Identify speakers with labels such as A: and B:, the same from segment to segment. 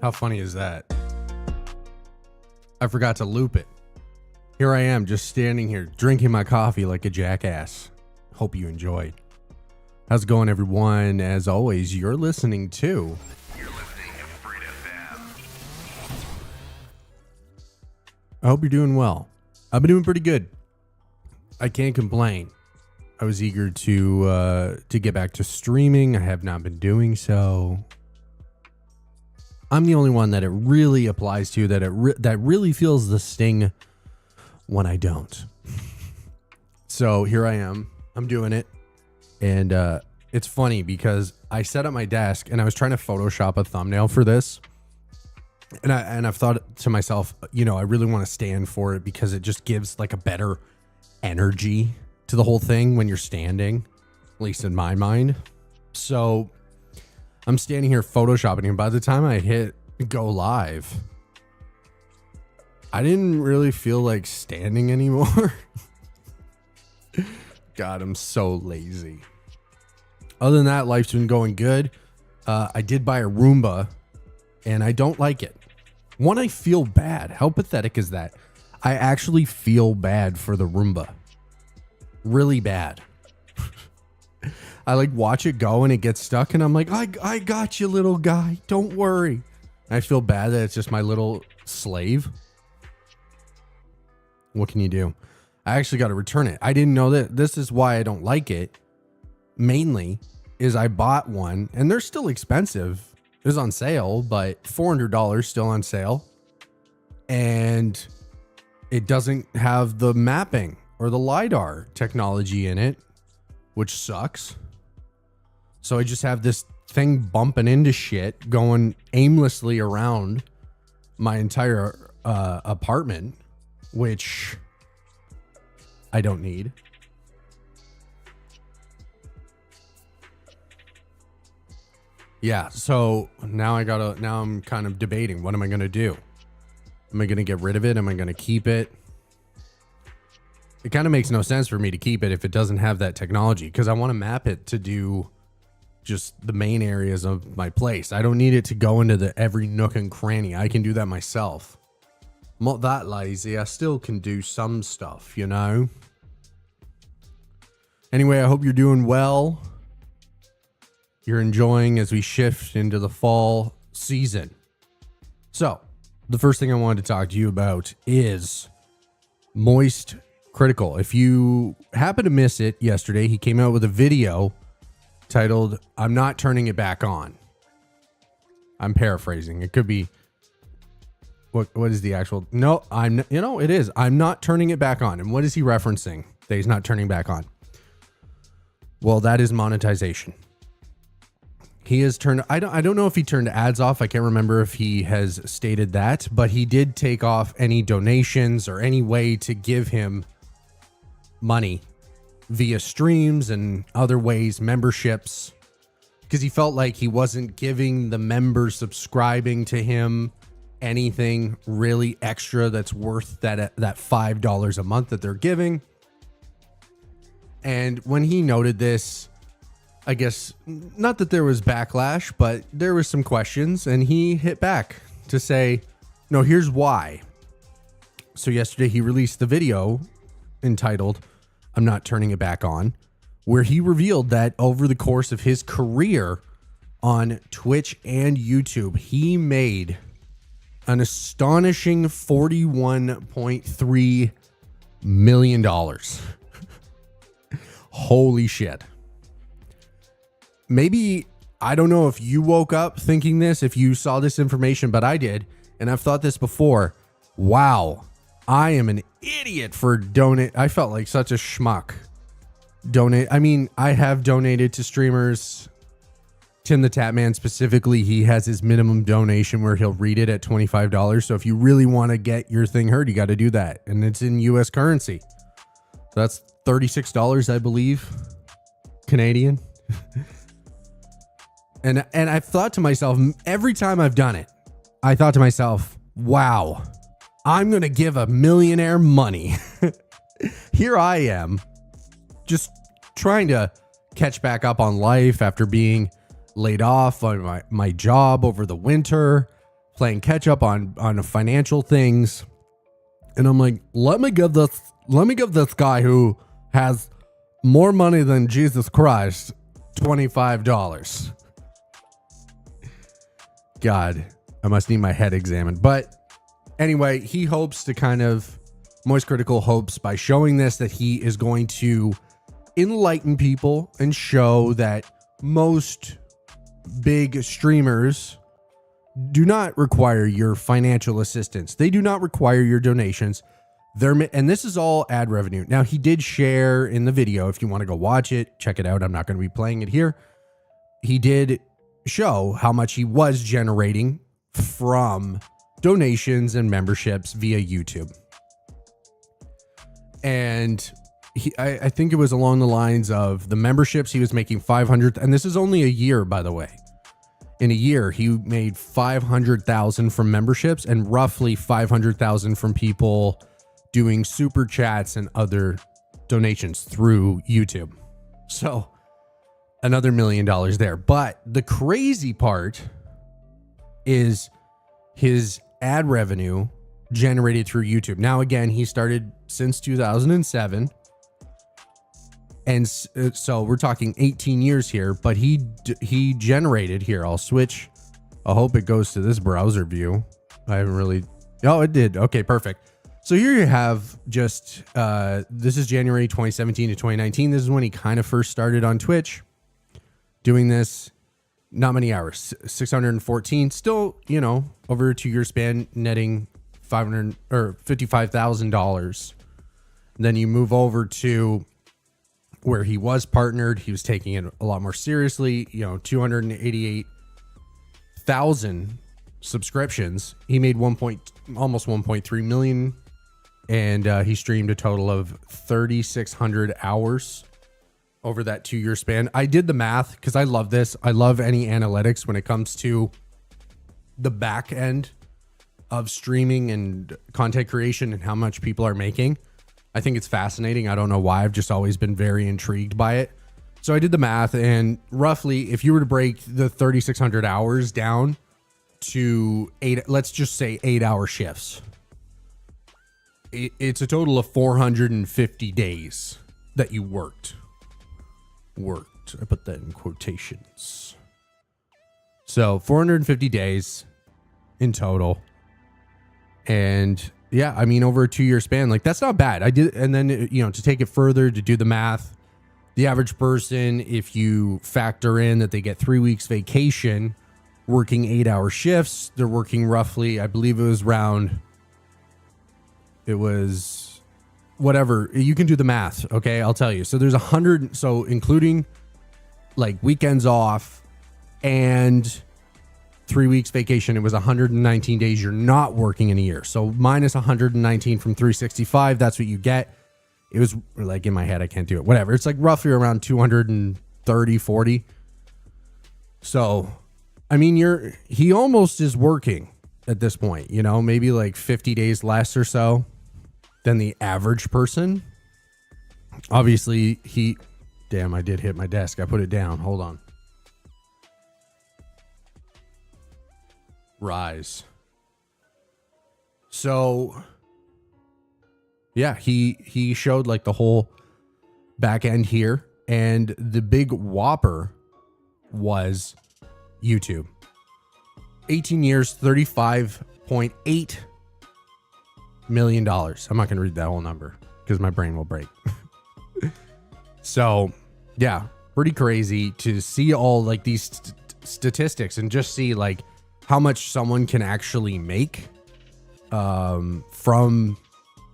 A: How funny is that? I forgot to loop it. Here I am, just standing here, drinking my coffee like a jackass. Hope you enjoyed. How's it going, everyone? As always, you're listening to Fruit FM. I hope you're doing well. I've been doing pretty good. I can't complain. I was eager to get back to streaming. I have not been doing so. I'm the only one that it really applies to, that really feels the sting when I don't. So here I am. I'm doing it. And it's funny because I set up my desk and I was trying to Photoshop a thumbnail for this. And I've thought to myself, you know, I really want to stand for it because it just gives like a better energy to the whole thing when you're standing, at least in my mind. So I'm standing here photoshopping, and by the time I hit go live, I didn't really feel like standing anymore. God, I'm so lazy. Other than that, life's been going good. I did buy a Roomba, and I don't like it. One, I feel bad. How pathetic is that? I actually feel bad for the Roomba. Really bad. I like watch it go and it gets stuck and I'm like, I got you, little guy. Don't worry. I feel bad that it's just my little slave. What can you do? I actually got to return it. I didn't know that. This is why I don't like it. Mainly is I bought one and they're still expensive. It was on sale, but $400 still on sale. And it doesn't have the mapping or the LiDAR technology in it, which sucks. So I just have this thing bumping into shit, going aimlessly around my entire apartment, which I don't need. Yeah, so now I'm kind of debating, what am I going to do? Am I going to get rid of it? Am I going to keep it? It kind of makes no sense for me to keep it if it doesn't have that technology, because I want to map it to do just the main areas of my place. I don't need it to go into every nook and cranny. I can do that myself. I'm not that lazy. I still can do some stuff, you know? Anyway, I hope you're doing well. You're enjoying as we shift into the fall season. So, the first thing I wanted to talk to you about is Moistcr1tikal. If you happen to miss it yesterday, he came out with a video titled, "I'm not turning it back on." I'm paraphrasing. It could be, what is the actual? No, it is. "I'm not turning it back on." And what is he referencing that he's not turning back on? Well, that is monetization. He has turned, I don't know if he turned ads off. I can't remember if he has stated that, but he did take off any donations or any way to give him money via streams and other ways, memberships, because he felt like he wasn't giving the members subscribing to him anything really extra that's worth that $5 a month that they're giving. And when he noted this, I guess not that there was backlash, but there was some questions, and he hit back to say, no, here's why. So yesterday he released the video entitled, "I'm not turning it back on," where he revealed that over the course of his career on Twitch and YouTube, he made an astonishing $41.3 million. Holy shit. Maybe, I don't know if you woke up thinking this, if you saw this information, but I did. And I've thought this before. Wow. I am an idiot for donate. I felt like such a schmuck. I mean, I have donated to streamers. Tim the Tatman specifically, he has his minimum donation where he'll read it at $25. So if you really want to get your thing heard, you got to do that. And it's in US currency. That's $36, I believe, Canadian. And I've thought to myself, every time I've done it, I thought to myself, wow, I'm going to give a millionaire money. Here I am, just trying to catch back up on life after being laid off on my job over the winter, playing catch up on financial things. And I'm like, let me give this guy who has more money than Jesus Christ $25. God, I must need my head examined. But anyway, he hopes to Moistcr1tikal hopes by showing this that he is going to enlighten people and show that most big streamers do not require your financial assistance. They do not require your donations. And this is all ad revenue. Now, he did share in the video. If you want to go watch it, check it out. I'm not going to be playing it here. He did show how much he was generating from donations and memberships via YouTube. And I think it was along the lines of the memberships he was making 500. And this is only a year, by the way. In a year, he made 500,000 from memberships and roughly 500,000 from people doing super chats and other donations through YouTube. So another $1 million there. But the crazy part is his ad revenue generated through YouTube. Now, again, he started since 2007. And so we're talking 18 years here, but he generated here. I'll switch. I hope it goes to this browser view. I haven't really. Oh, it did. Okay, perfect. So here you have just, this is January 2017 to 2019. This is when he kind of first started on Twitch doing this. Not many hours, 614, still, over a 2-year span, netting $55,000. Then you move over to where he was partnered. He was taking it a lot more seriously, 288,000 subscriptions. He made almost 1.3 million. And he streamed a total of 3,600 hours over that 2-year span. I did the math because I love this. I love any analytics when it comes to the back end of streaming and content creation and how much people are making. I think it's fascinating. I don't know why. I've just always been very intrigued by it. So I did the math, and roughly, if you were to break the 3,600 hours down to let's just say 8-hour shifts, it's a total of 450 days that you worked. I put that in quotations. So 450 days in total. And yeah, I mean, over a 2-year span, like that's not bad. I did. And then, to take it further, to do the math, the average person, if you factor in that they get 3 weeks vacation, working 8-hour shifts, they're working roughly, I believe it was whatever. You can do the math. Okay. I'll tell you. So there's 100. So including like weekends off and 3 weeks vacation, it was 119 days you're not working in a year. So minus 119 from 365, that's what you get. It was like in my head, I can't do it. Whatever. It's like roughly around 230, 40. So, I mean, he almost is working at this point, maybe like 50 days less or so than the average person. Obviously, damn, I did hit my desk. I put it down. Hold on. Rise. So, yeah, he showed like the whole back end here, and the big whopper was YouTube. 18 years, $35.8 million. I'm not going to read that whole number because my brain will break. So, yeah, pretty crazy to see all like these statistics and just see like how much someone can actually make from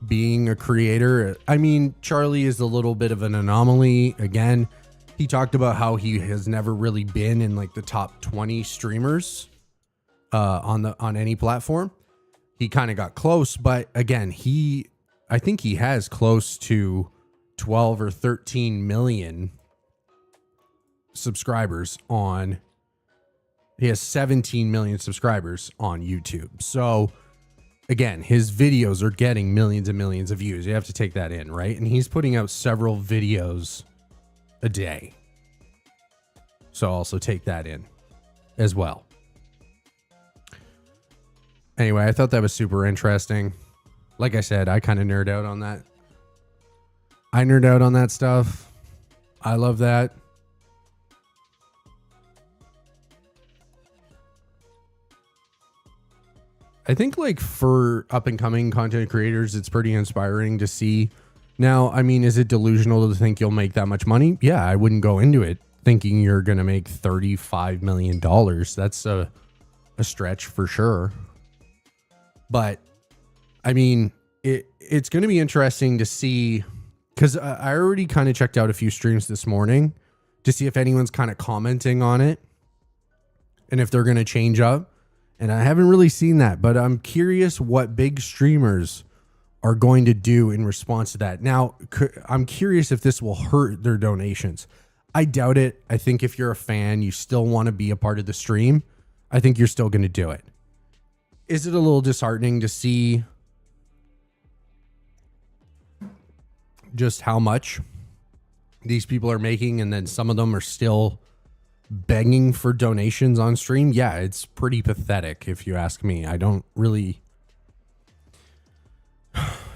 A: being a creator. I mean, Charlie is a little bit of an anomaly. Again, he talked about how he has never really been in like the top 20 streamers on any platform. He kind of got close, but again, I think he has close to 12 or 13 million subscribers he has 17 million subscribers on YouTube. So again, his videos are getting millions and millions of views. You have to take that in, right? And he's putting out several videos a day. So also take that in as well. Anyway, I thought that was super interesting. Like I said, I kind of nerd out on that. I nerd out on that stuff. I love that. I think like for up and coming content creators, it's pretty inspiring to see. Now, I mean, is it delusional to think you'll make that much money? Yeah, I wouldn't go into it thinking you're going to make $35 million. That's a stretch for sure. But I mean, it's going to be interesting to see, because I already kind of checked out a few streams this morning to see if anyone's kind of commenting on it and if they're going to change up. And I haven't really seen that, but I'm curious what big streamers are going to do in response to that. Now, I'm curious if this will hurt their donations. I doubt it. I think if you're a fan, you still want to be a part of the stream. I think you're still going to do it. Is it a little disheartening to see just how much these people are making, and then some of them are still begging for donations on stream? Yeah, it's pretty pathetic if you ask me. I don't really...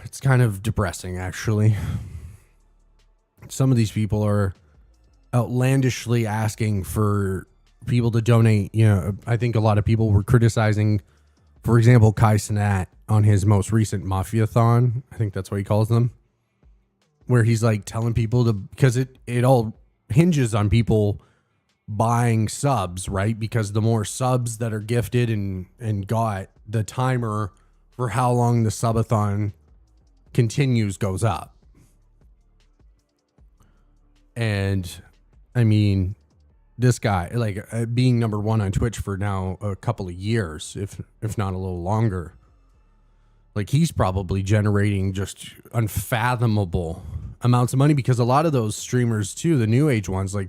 A: It's kind of depressing, actually. Some of these people are outlandishly asking for people to donate. You know, I think a lot of people were criticizing, for example, Kai Cenat on his most recent Mafia-thon. I think that's what he calls them. Where he's like telling people to... Because it all hinges on people buying subs, right? Because the more subs that are gifted and got, the timer for how long the subathon continues goes up. And I mean, this guy, like being number one on Twitch for now a couple of years, if not a little longer, like he's probably generating just unfathomable amounts of money, because a lot of those streamers too, the new age ones, like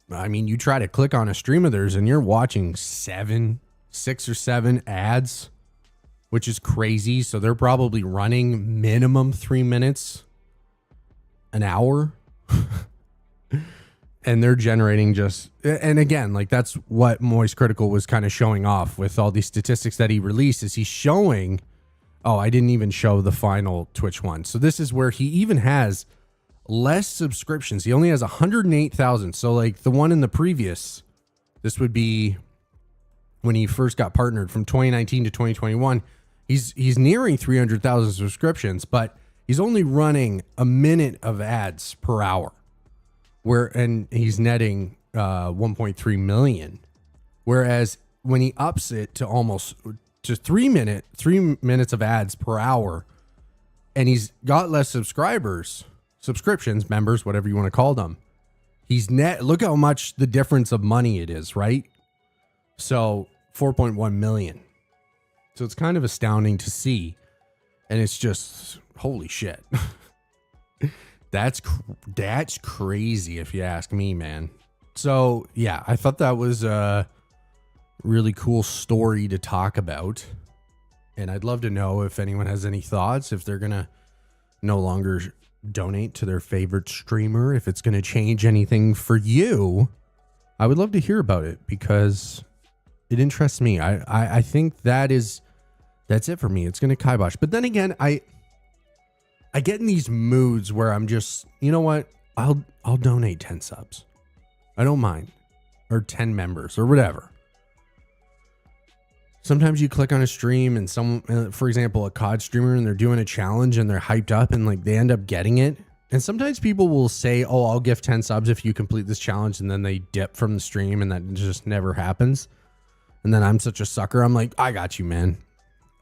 A: I mean, you try to click on a stream of theirs and you're watching 6 or 7 ads, which is crazy. So they're probably running minimum 3 minutes an hour. And they're generating just, and again, like that's what Moistcr1tikal was kind of showing off with all these statistics that he released, is he's showing, oh, I didn't even show the final Twitch one. So this is where he even has less subscriptions. He only has 108,000. So like the one in the previous, this would be when he first got partnered from 2019 to 2021. He's nearing 300,000 subscriptions, but he's only running a minute of ads per hour, and he's netting 1.3 million. Whereas when he ups it to almost to 3 minutes of ads per hour, and he's got less subscriptions, members, whatever you want to call them, look how much the difference of money it is, right? So 4.1 million. So it's kind of astounding to see. And it's just, holy shit. That's crazy if you ask me, man. So yeah, I thought that was a really cool story to talk about. And I'd love to know if anyone has any thoughts, if they're going to no longer donate to their favorite streamer, if it's going to change anything for you. I would love to hear about it, because it interests me. I think that's it for me. It's going to kibosh. But then again, I get in these moods where I'm just, you know what? I'll donate 10 subs. I don't mind. Or 10 members or whatever. Sometimes you click on a stream and for example, a COD streamer, and they're doing a challenge and they're hyped up and like they end up getting it. And sometimes people will say, oh, I'll give 10 subs if you complete this challenge. And then they dip from the stream, and that just never happens. And then I'm such a sucker. I'm like, I got you, man.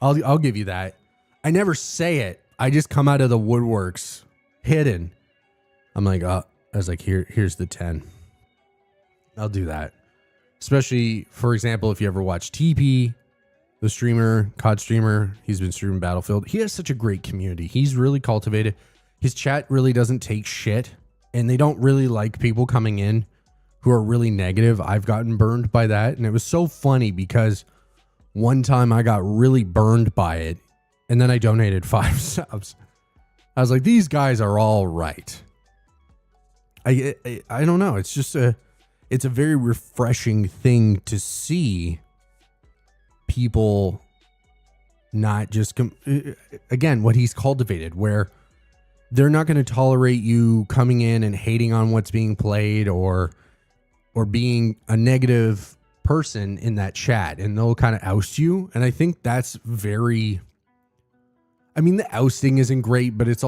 A: I'll give you that. I never say it. I just come out of the woodworks hidden. I'm like, oh, I was like, here's the 10. I'll do that. Especially, for example, if you ever watch TP, the streamer, COD streamer, he's been streaming Battlefield. He has such a great community. He's really cultivated. His chat really doesn't take shit, and they don't really like people coming in who are really negative. I've gotten burned by that, and it was so funny because one time I got really burned by it, and then I donated 5 subs. I was like, these guys are all right. I don't know. It's just it's a very refreshing thing to see people not just again, what he's cultivated, where they're not going to tolerate you coming in and hating on what's being played or being a negative person in that chat, and they'll kind of oust you. And I think that's very, I mean, the ousting isn't great, but it's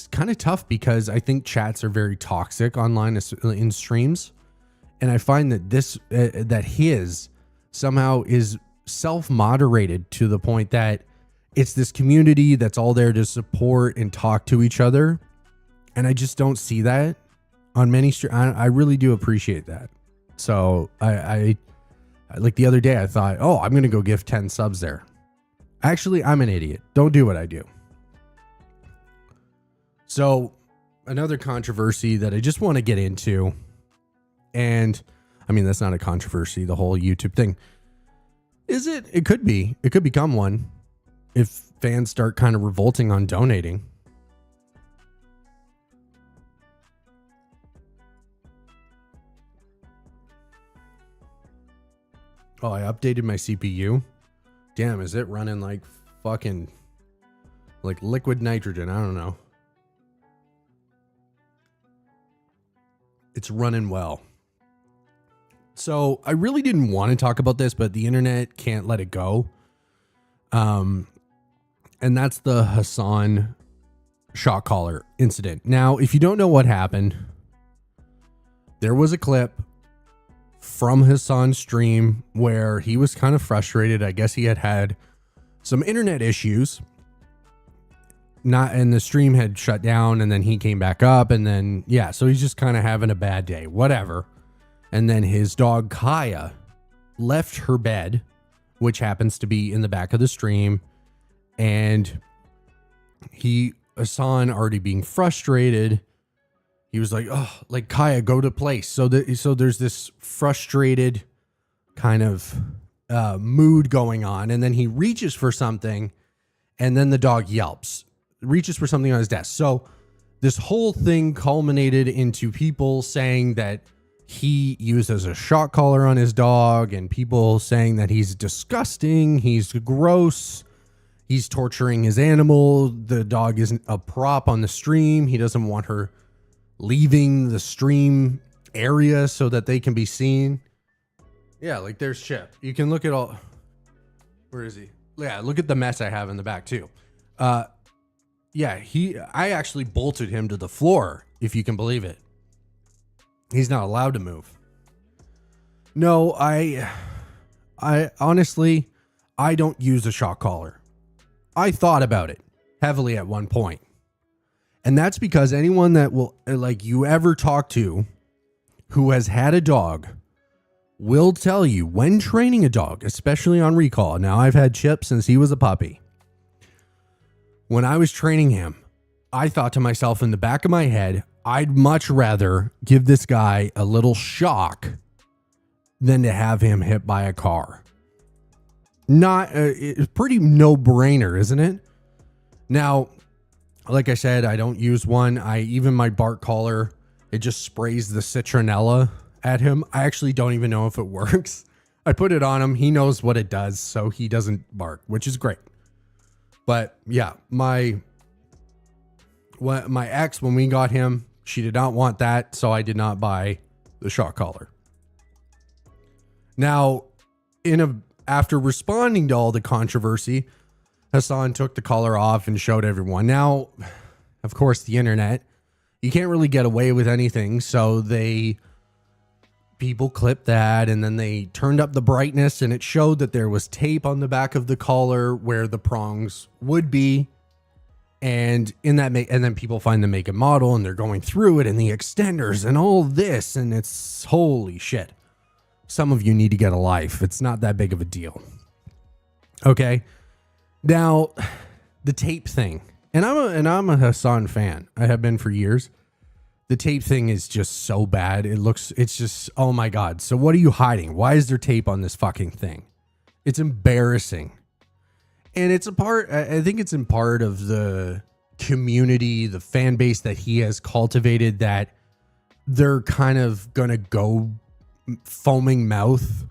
A: kind of tough because I think chats are very toxic online in streams. And I find that that his somehow is self-moderated to the point that it's this community that's all there to support and talk to each other. And I just don't see that on many streams. I really do appreciate that. So I like the other day, I thought, oh, I'm going to go give 10 subs there. Actually, I'm an idiot. Don't do what I do. So another controversy that I just want to get into, and I mean, that's not a controversy, the whole YouTube thing. Is it? It could be. It could become one if fans start kind of revolting on donating. Oh, I updated my CPU. Damn, is it running like fucking like liquid nitrogen? I don't know. It's running well. So I really didn't want to talk about this, but the internet can't let it go. And that's the Hasan shot caller incident. Now, if you don't know what happened, there was a clip from Hasan's stream where he was kind of frustrated. I guess he had some internet issues. And the stream had shut down, and then he came back up, and then, yeah, so he's just kind of having a bad day, whatever. And then his dog Kaya left her bed, which happens to be in the back of the stream, and Hasan already being frustrated, he was like, oh, like, Kaya, go to place. So there's this frustrated kind of mood going on, and then he reaches for something, and then the dog yelps, reaches for something on his desk. So this whole thing culminated into people saying that he used as a shot collar on his dog, and people saying that he's disgusting, he's gross, he's torturing his animal, the dog isn't a prop on the stream, he doesn't want her leaving the stream area so that they can be seen. Yeah, like there's Chip. You can look at all. Where is he? Yeah, look at the mess I have in the back too. Yeah, I actually bolted him to the floor, if you can believe it. He's not allowed to move. No, I honestly, I don't use a shot collar. I thought about it heavily at one point. And that's because anyone that will, like, you ever talk to who has had a dog will tell you when training a dog, especially on recall. Now, I've had Chip since he was a puppy. When I was training him, I thought to myself in the back of my head, I'd much rather give this guy a little shock than to have him hit by a car. It's pretty no-brainer, isn't it? Now, like I said, I don't use one. Even my bark collar, it just sprays the citronella at him. I actually don't even know if it works. I put it on him. He knows what it does, so he doesn't bark, which is great. But yeah, my ex, when we got him, she did not want that, so I did not buy the shot collar. Now, after responding to all the controversy, Hasan took the collar off and showed everyone. Now, of course, the internet, you can't really get away with anything. So people clipped that, and then they turned up the brightness, and it showed that there was tape on the back of the collar where the prongs would be. And and then people find the make and model, and they're going through it and the extenders and all this. And it's holy shit. Some of you need to get a life. It's not that big of a deal. Okay. Now, the tape thing, and I'm a Hasan fan. I have been for years. The tape thing is just so bad. It's just, oh my God. So what are you hiding? Why is there tape on this fucking thing? It's embarrassing. And I think it's in part of the community, the fan base that he has cultivated, that they're kind of going to go foaming mouth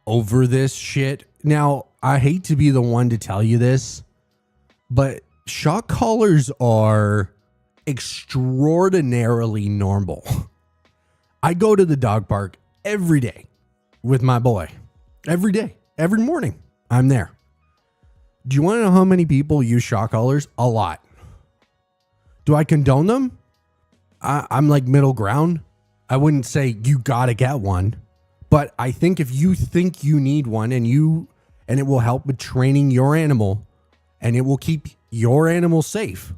A: over this shit. Now, I hate to be the one to tell you this, but shock collars are extraordinarily normal. I go to the dog park every day with my boy. Every day. Every morning. I'm there. Do you want to know how many people use shock collars? A lot. Do I condone them? I'm like middle ground. I wouldn't say you gotta get one, but I think if you think you need one and it will help with training your animal and it will keep your animal safe,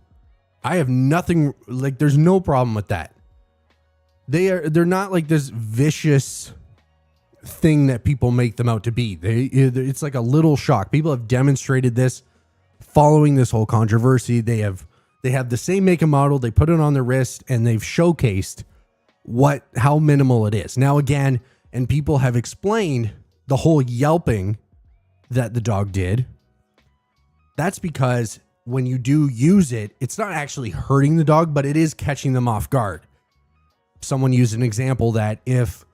A: I have nothing, like there's no problem with that. They're not like this vicious thing that people make them out to be. It's like a little shock. People have demonstrated this following this whole controversy. They have the same make and model. They put it on their wrist and they've showcased how minimal it is. Now again, and people have explained the whole yelping that the dog did. That's because when you do use it, it's not actually hurting the dog, but it is catching them off guard. Someone used an example that if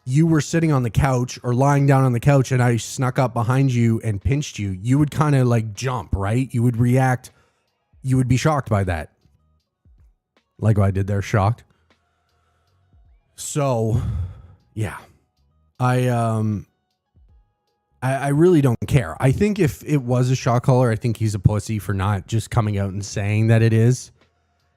A: you were sitting on the couch or lying down on the couch and I snuck up behind you and pinched you, you would kind of like jump, right? You would react. You would be shocked by that. Like what I did there, shocked. So, yeah. I really don't care. I think if it was a shock collar, I think he's a pussy for not just coming out and saying that it is.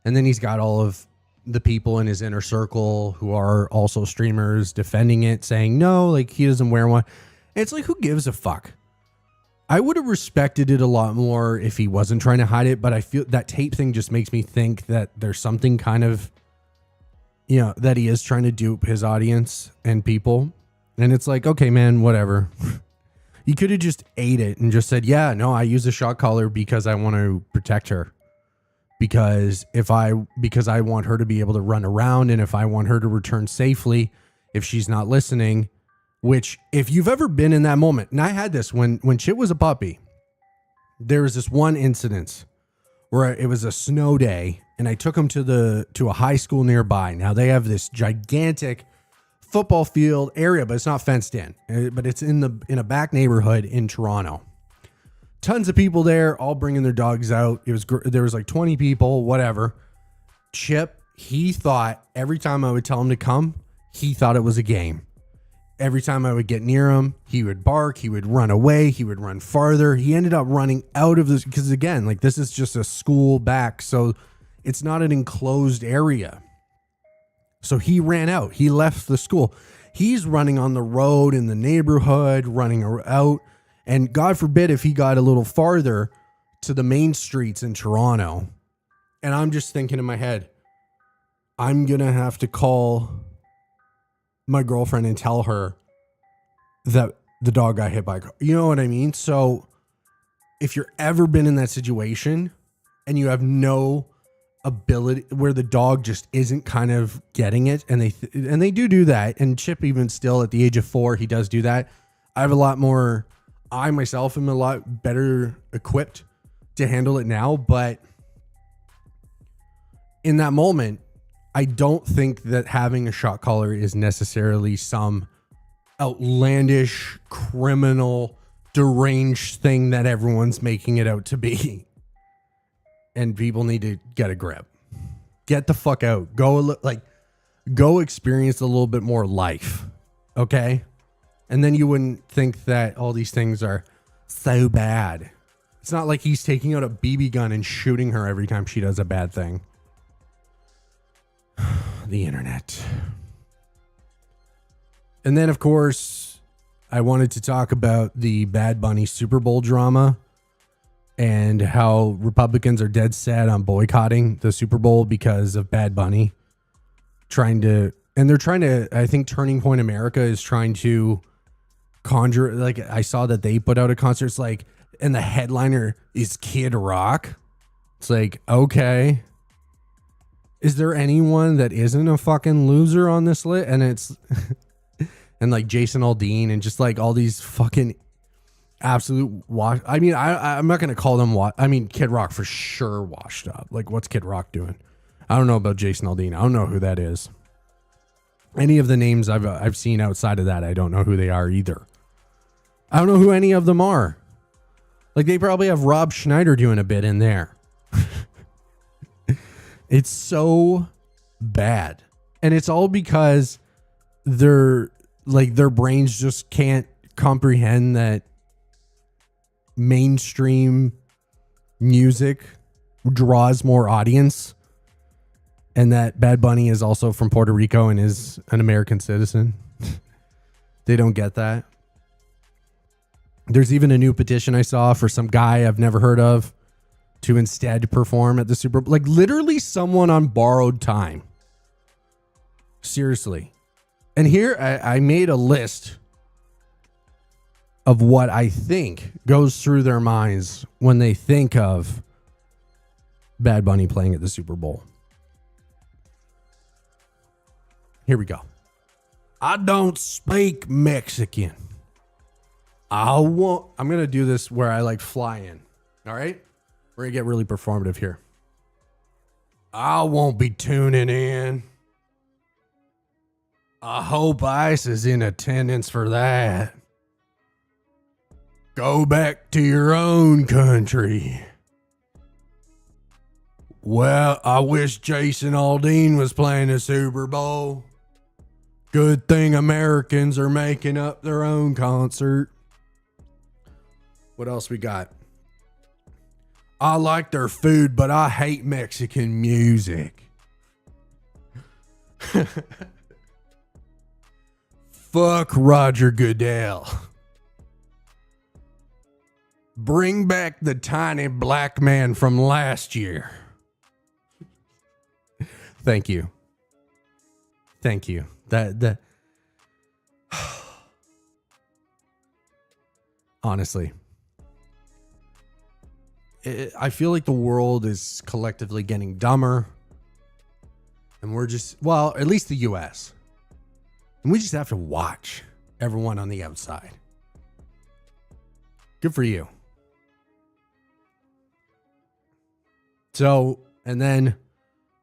A: And then he's got all of the people in his inner circle who are also streamers defending it, saying no, like he doesn't wear one. It's like, who gives a fuck? I would have respected it a lot more if he wasn't trying to hide it, but I feel that tape thing just makes me think that there's something kind of, that he is trying to dupe his audience and people. And it's like, okay, man, whatever. You could have just ate it and just said, yeah, no, I use a shock collar because I want to protect her. Because I want her to be able to run around, and if I want her to return safely, if she's not listening, which if you've ever been in that moment, and I had this when Chit was a puppy, there was this one incident where it was a snow day and I took him to a high school nearby. Now they have this gigantic football field area, but it's not fenced in, but it's in a back neighborhood in Toronto. Tons of people there, all bringing their dogs out. There was like 20 people, whatever. Chip, he thought every time I would tell him to come, he thought it was a game. Every time I would get near him, he would bark, he would run away, he would run farther. He ended up running out of this because again, like this is just a school back, so it's not an enclosed area. So he ran out. He left the school. He's running on the road in the neighborhood, running out. And God forbid if he got a little farther to the main streets in Toronto. And I'm just thinking in my head, I'm going to have to call my girlfriend and tell her that the dog got hit by a car. You know what I mean? So if you're ever been in that situation and you have no ability where the dog just isn't kind of getting it, and they do that. And Chip, even still at the age of 4, he does do that. I myself am a lot better equipped to handle it now, but in that moment, I don't think that having a shock collar is necessarily some outlandish, criminal, deranged thing that everyone's making it out to be. And people need to get a grip. Get the fuck out. Go experience a little bit more life. Okay? And then you wouldn't think that all these things are so bad. It's not like he's taking out a BB gun and shooting her every time she does a bad thing. The internet. And then, of course, I wanted to talk about the Bad Bunny Super Bowl drama and how Republicans are dead set on boycotting the Super Bowl because of Bad Bunny. I think Turning Point America is trying to conjure, like I saw that they put out a concert, it's like, and the headliner is Kid Rock. It's like, okay. Is there anyone that isn't a fucking loser on this list? And it's and like Jason Aldean and just like all these fucking absolute wash. I mean, I'm not gonna call them I mean, Kid Rock for sure washed up. Like, what's Kid Rock doing? I don't know about Jason Aldean. I don't know who that is. Any of the names I've seen outside of that, I don't know who they are either. I don't know who any of them are. Like they probably have Rob Schneider doing a bit in there. It's so bad. And it's all because their brains just can't comprehend that mainstream music draws more audience, and that Bad Bunny is also from Puerto Rico and is an American citizen. They don't get that. There's even a new petition I saw for some guy I've never heard of to instead perform at the Super Bowl. Like literally someone on borrowed time. Seriously. And here I made a list of what I think goes through their minds when they think of Bad Bunny playing at the Super Bowl. Here we go. I don't speak Mexican. I'm going to do this where I like fly in. All right? We're going to get really performative here. I won't be tuning in. I hope ICE is in attendance for that. Go back to your own country. Well, I wish Jason Aldean was playing the Super Bowl. Good thing Americans are making up their own concert. What else we got? I like their food, but I hate Mexican music. Fuck Roger Goodell. Bring back the tiny black man from last year. Thank you. Thank you. That honestly, I feel like the world is collectively getting dumber, and we're just, well, at least the US. And we just have to watch everyone on the outside. Good for you. So, and then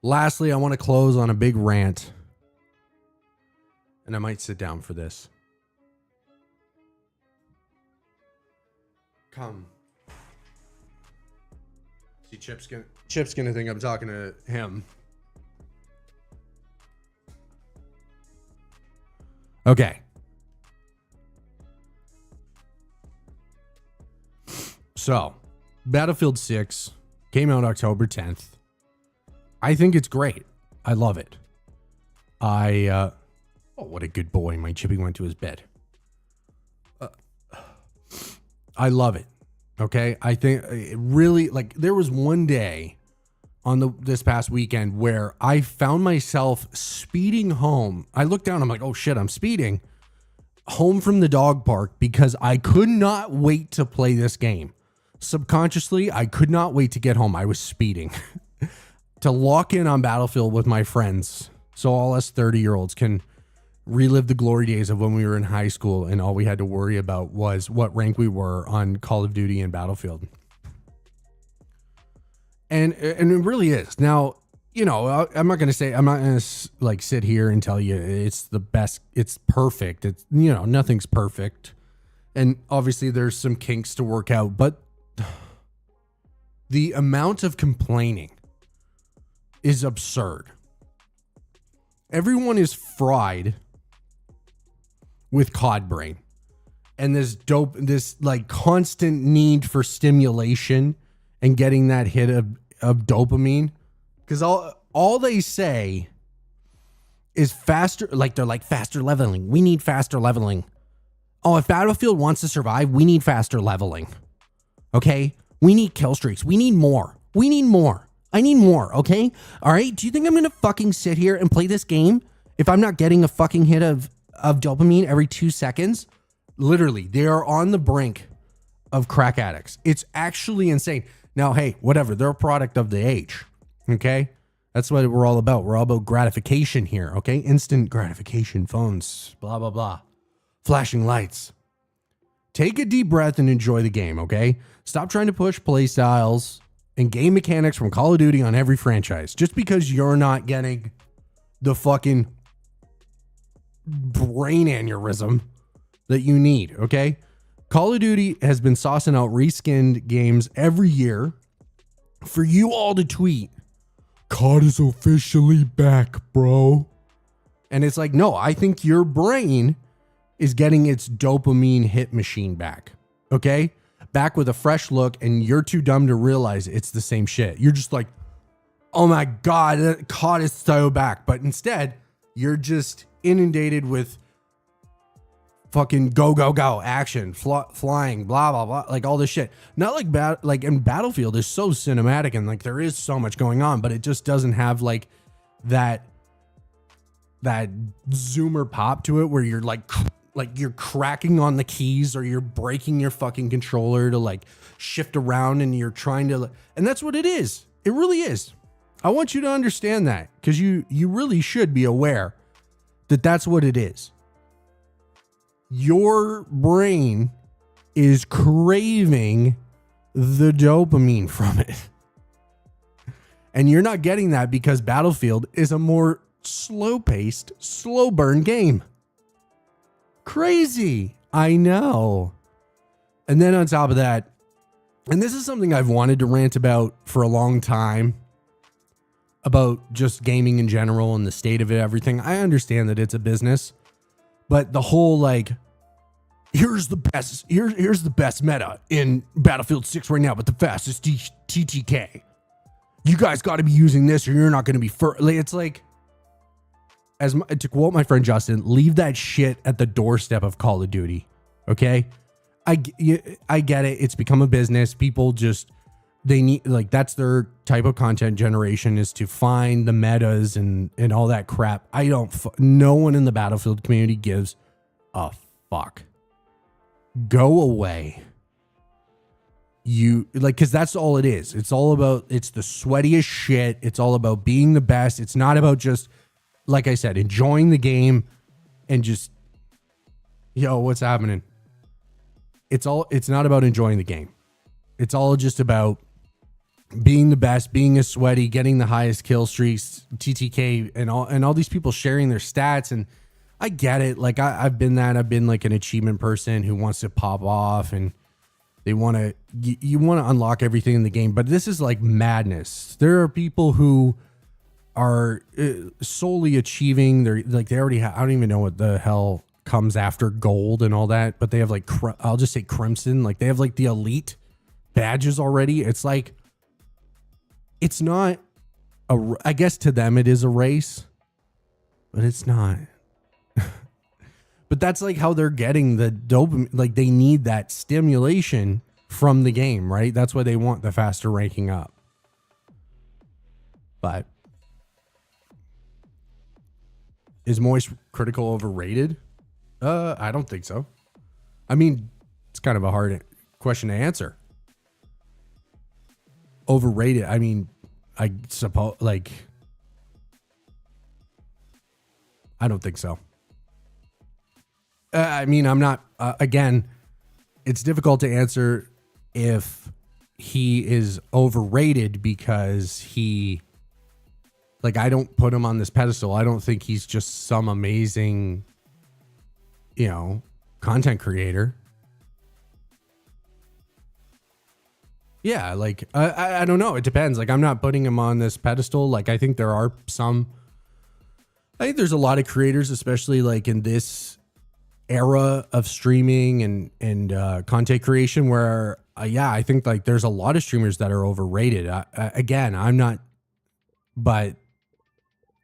A: lastly, I want to close on a big rant. And I might sit down for this. Come. See, Chip's gonna think I'm talking to him. Okay. So, Battlefield 6 came out October 10th. I think it's great. I love it. Oh, what a good boy. My Chippy went to his bed. I love it. Okay? I think it really, like, there was one day on this past weekend where I found myself speeding home. I looked down, I'm like, oh shit, I'm speeding home from the dog park because I could not wait to play this game. Subconsciously, I could not wait to get home. I was speeding to lock in on Battlefield with my friends. So all us 30-year-olds can relive the glory days of when we were in high school and all we had to worry about was what rank we were on Call of Duty and Battlefield. And it really is. Now, you know, I'm not going to like sit here and tell you it's the best. It's perfect. It's, you know, nothing's perfect. And obviously there's some kinks to work out, but the amount of complaining is absurd. Everyone is fried with cod brain and this like constant need for stimulation and getting that hit of dopamine. Because all they say is faster, like they're like faster leveling. We need faster leveling. Oh, if Battlefield wants to survive, we need faster leveling. Okay? We need kill streaks. We need more. We need more. I need more, okay? All right? Do you think I'm going to fucking sit here and play this game if I'm not getting a fucking hit of dopamine every 2 seconds? Literally, they are on the brink of crack addicts. It's actually insane. Now, hey, whatever. They're a product of the age, okay? That's what we're all about. We're all about gratification here, okay? Instant gratification, phones, blah, blah, blah. Flashing lights. Take a deep breath and enjoy the game, okay? Stop trying to push play styles and game mechanics from Call of Duty on every franchise. Just because you're not getting the fucking brain aneurysm that you need, okay? Call of Duty has been saucing out reskinned games every year for you all to tweet, COD is officially back, bro. And it's like, no, I think your brain is getting its dopamine hit machine back. Okay? Back with a fresh look, and you're too dumb to realize it's the same shit. You're just like, oh my God, COD is so back. But instead, you're just inundated with fucking go, go, go, action, flying, blah, blah, blah, like all this shit. Not like in Battlefield is so cinematic and like there is so much going on, but it just doesn't have like that zoomer pop to it where you're like you're cracking on the keys or you're breaking your fucking controller to like shift around and you're trying to, and that's what it is. It really is. I want you to understand that because you really should be aware that that's what it is. Your brain is craving the dopamine from it. And you're not getting that because Battlefield is a more slow-paced, slow-burn game. Crazy. I know. And then on top of that, and this is something I've wanted to rant about for a long time, about just gaming in general and the state of it, everything. I understand that it's a business. But the whole like, here's the best meta in Battlefield 6 right now, but the fastest TTK. You guys got to be using this or you're not going to be first. It's like, to quote my friend Justin, leave that shit at the doorstep of Call of Duty. Okay? I get it. It's become a business. People just, they need, like, that's their type of content generation is to find the metas and all that crap. No one in the Battlefield community gives a fuck. Go away. Because that's all it is. It's all about, it's the sweatiest shit. It's all about being the best. It's not about just, like I said, enjoying the game and just, yo, what's happening? It's not about enjoying the game. It's all just about being the best, being a sweaty, getting the highest kill streaks, TTK, and all these people sharing their stats. And I get it. Like I've been like an achievement person who wants to pop off and you want to unlock everything in the game. But this is like madness. There are people who are solely achieving they already have, I don't even know what the hell comes after gold and all that, but they have like, I'll just say crimson. Like they have like the elite badges already. It's like, it's not I guess to them it is a race, but it's not. But that's like how they're getting the dopamine. Like they need that stimulation from the game, right? That's why they want the faster ranking up. But is Moistcr1tikal overrated? I don't think so. I mean, it's kind of a hard question to answer. Overrated. I mean, I suppose like, I don't think so. I mean, I'm not, again, it's difficult to answer if he is overrated because I don't put him on this pedestal. I don't think he's just some amazing, content creator. Yeah, like, I don't know. It depends. Like, I'm not putting him on this pedestal. Like, I think there's a lot of creators, especially like in this era of streaming and content creation where, I think like there's a lot of streamers that are overrated. Again, I'm not, but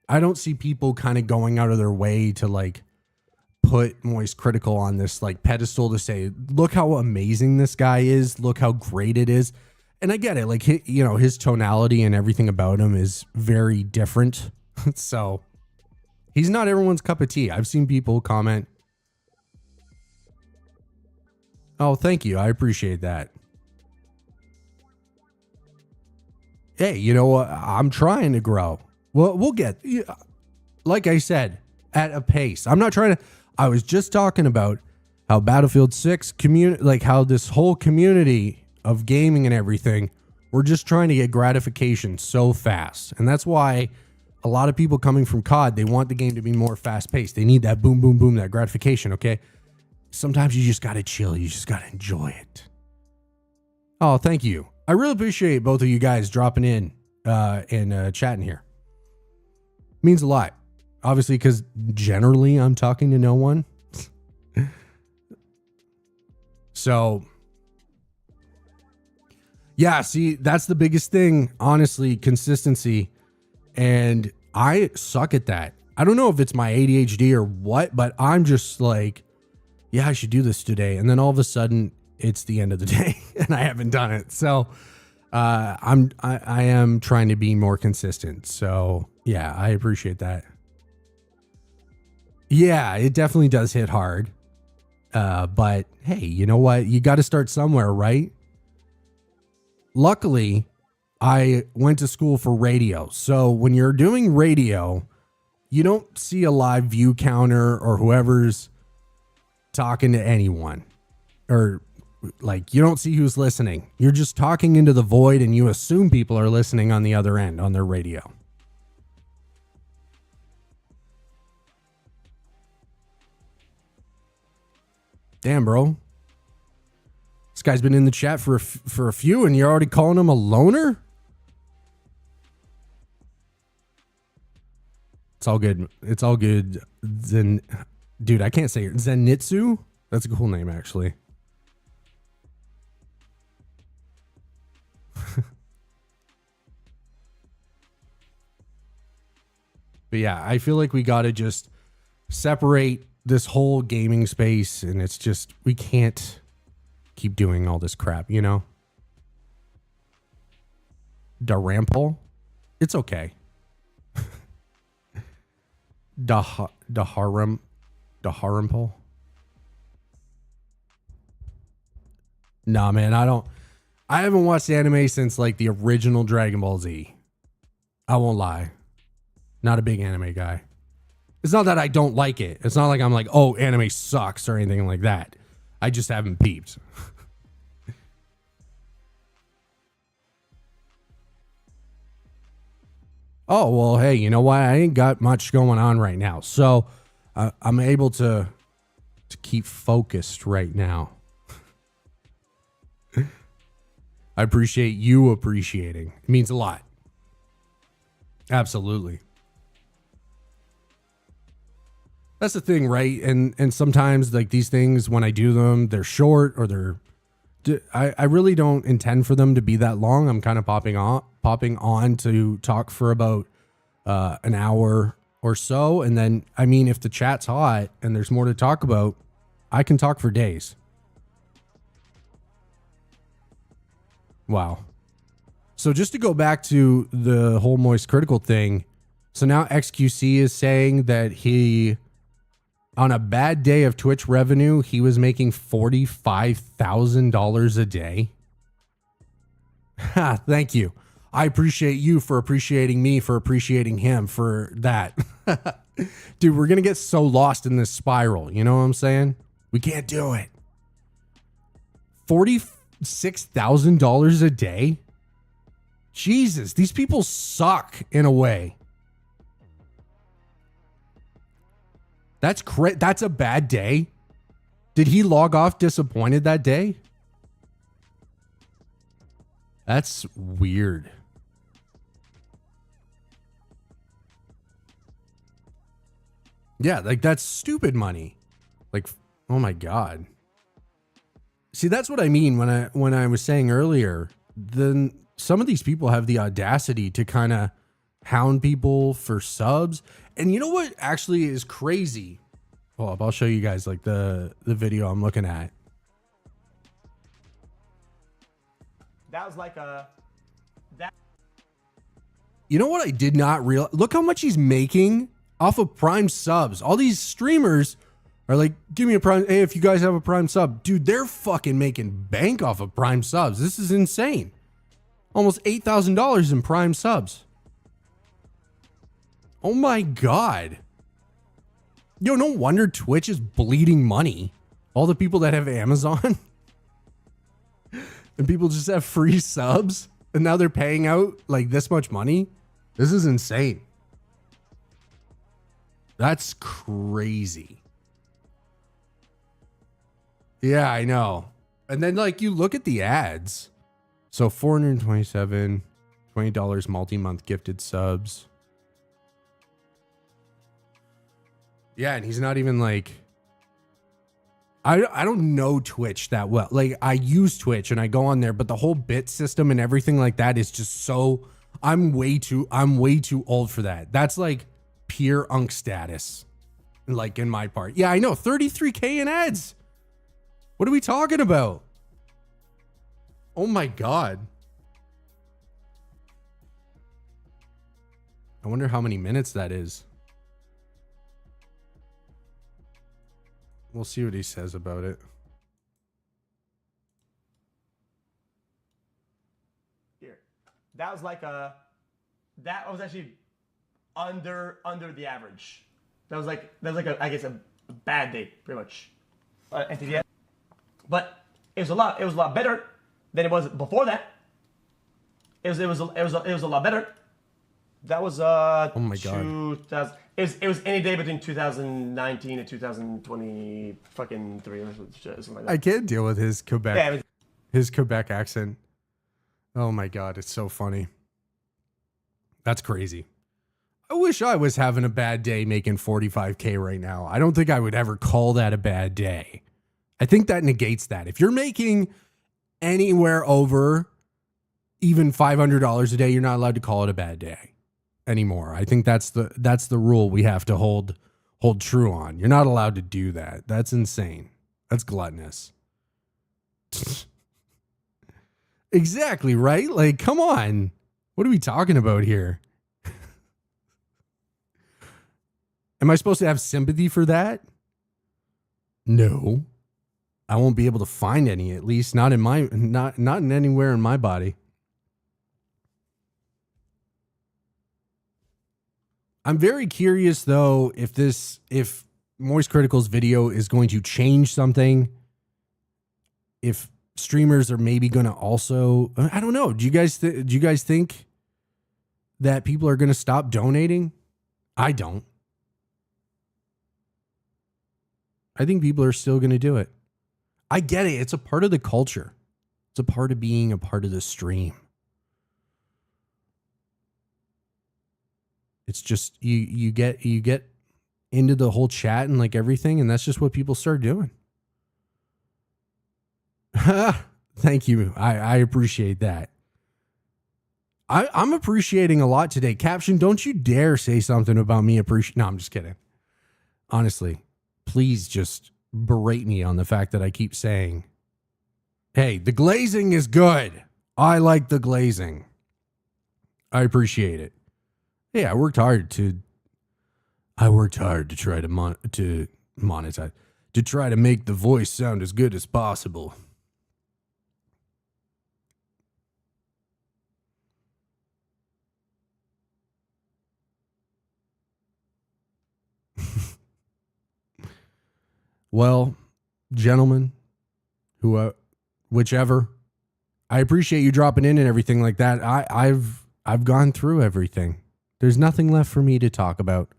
A: I don't see people kind of going out of their way to like put Moistcr1tikal on this like pedestal to say, look how amazing this guy is. Look how great it is. And I get it. Like, his tonality and everything about him is very different. So he's not everyone's cup of tea. I've seen people comment, oh, thank you. I appreciate that. Hey, you know what? I'm trying to grow. Well, we'll get, like I said, at a pace. I'm not trying to, I was just talking about how Battlefield 6 community, like how this whole community of gaming and everything, we're just trying to get gratification so fast. And that's why a lot of people coming from COD, they want the game to be more fast paced. They need that boom, boom, boom, that gratification. Okay. sometimes you just got to chill. You just got to enjoy it. Oh, thank you. I really appreciate both of you guys dropping in and chatting here. Means a lot. Obviously, because generally I'm talking to no one. So, yeah, see, that's the biggest thing, honestly, consistency. And I suck at that. I don't know if it's my ADHD or what, but I'm just like, yeah, I should do this today. And then all of a sudden it's the end of the day and I haven't done it. So I am trying to be more consistent. So yeah, I appreciate that. Yeah, it definitely does hit hard. But hey, you know what? You got to start somewhere, right? Luckily, I went to school for radio. So when you're doing radio, you don't see a live view counter or whoever's talking to anyone, or like you don't see who's listening. You're just talking into the void and you assume people are listening on the other end on their radio. Damn, bro. This guy's been in the chat for a few and you're already calling him a loner? It's all good. It's all good. Dude, I can't say it. Zenitsu? That's a cool name, actually. But yeah, I feel like we got to just separate this whole gaming space, and it's just, we can't keep doing all this crap, you know? Darample? It's okay. Daharample? Nah, man, I haven't watched anime since like the original Dragon Ball Z. I won't lie. Not a big anime guy. It's not that I don't like it. It's not like I'm like, oh, anime sucks or anything like that. I just haven't peeped. Oh, well, hey, you know what? I ain't got much going on right now. So I'm able to keep focused right now. I appreciate you appreciating. It means a lot. Absolutely. That's the thing, right? And sometimes like these things, when I do them, they're short or I really don't intend for them to be that long. I'm kind of popping on to talk for about an hour or so. And then, I mean, if the chat's hot and there's more to talk about, I can talk for days. Wow. So just to go back to the whole Moistcr1tikal thing. So now XQC is saying that on a bad day of Twitch revenue, he was making $45,000 a day. Ha, thank you. I appreciate you for appreciating me, for appreciating him for that. Dude, we're going to get so lost in this spiral. You know what I'm saying? We can't do it. $46,000 a day? Jesus, these people suck in a way. That's a bad day. Did he log off disappointed that day? That's weird. Yeah, like that's stupid money. Like, oh my God. See, that's what I mean when I was saying earlier, then some of these people have the audacity to kind of hound people for subs. And you know what actually is crazy? Hold up, I'll show you guys like the video I'm looking at.
B: That was like that.
A: You know what I did not realize? Look how much he's making off of Prime subs. All these streamers are like, give me a Prime. Hey, if you guys have a Prime sub, dude, they're fucking making bank off of Prime subs. This is insane. Almost $8,000 in Prime subs. Oh my God. Yo, no wonder Twitch is bleeding money. All the people that have Amazon and people just have free subs and now they're paying out like this much money. This is insane. That's crazy. Yeah, I know. And then like you look at the ads. So 427, $20 multi-month gifted subs. Yeah, and he's not even like I don't know Twitch that well. Like I use Twitch and I go on there, but the whole bit system and everything like that is just so I'm way too old for that. That's like pure unk status. Like in my part. Yeah, I know. 33K in ads. What are we talking about? Oh my God. I wonder how many minutes that is. We'll see what he says about it.
B: Here. That was like that was actually under the average. That was like I guess a bad day, pretty much. But it was a lot better than it was before that. It was a lot better. That was
A: oh my God.
B: 2000. It was any day between 2019 and 2020 fucking 3 or something like that.
A: I can't deal with his Quebec
B: Yeah,
A: his Quebec accent. Oh my God, it's so funny. That's crazy. I wish I was having a bad day making 45K right now. I don't think I would ever call that a bad day. I think that negates that. If you're making anywhere over even $500 a day, you're not allowed to call it a bad day anymore. I think that's the rule we have to hold true on. You're not allowed to do that. That's insane. That's gluttonous. Exactly, right? Like, come on. What are we talking about here? Am I supposed to have sympathy for that? No. I won't be able to find any, at least not in my not in anywhere in my body. I'm very curious though if Moistcr1tikal's video is going to change something. If streamers are maybe going to also, I don't know. Do you guys think that people are going to stop donating? I don't. I think people are still going to do it. I get it. It's a part of the culture. It's a part of being a part of the stream. It's just you get into the whole chat and like everything, and that's just what people start doing. Thank you. I appreciate that. I'm appreciating a lot today. Caption, don't you dare say something about me appreciate. No, I'm just kidding. Honestly, please just berate me on the fact that I keep saying, hey, the glazing is good. I like the glazing. I appreciate it. Yeah, I worked hard to try to monetize, to try to make the voice sound as good as possible. Well, gentlemen, whichever, I appreciate you dropping in and everything like that. I've gone through everything. There's nothing left for me to talk about.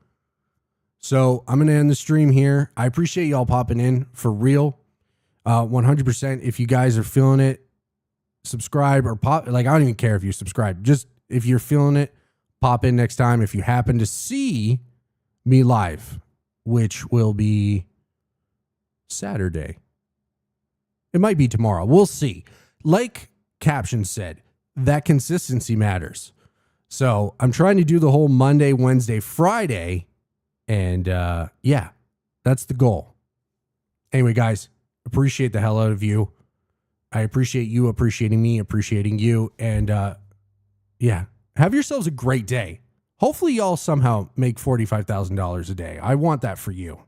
A: So I'm going to end the stream here. I appreciate y'all popping in for real. 100%. If you guys are feeling it, subscribe or pop. Like, I don't even care if you subscribe. Just if you're feeling it, pop in next time. If you happen to see me live, which will be Saturday. It might be tomorrow. We'll see. Like Caption said, that consistency matters. So I'm trying to do the whole Monday, Wednesday, Friday. And yeah, that's the goal. Anyway, guys, appreciate the hell out of you. I appreciate you appreciating me, appreciating you. And yeah, have yourselves a great day. Hopefully y'all somehow make $45,000 a day. I want that for you.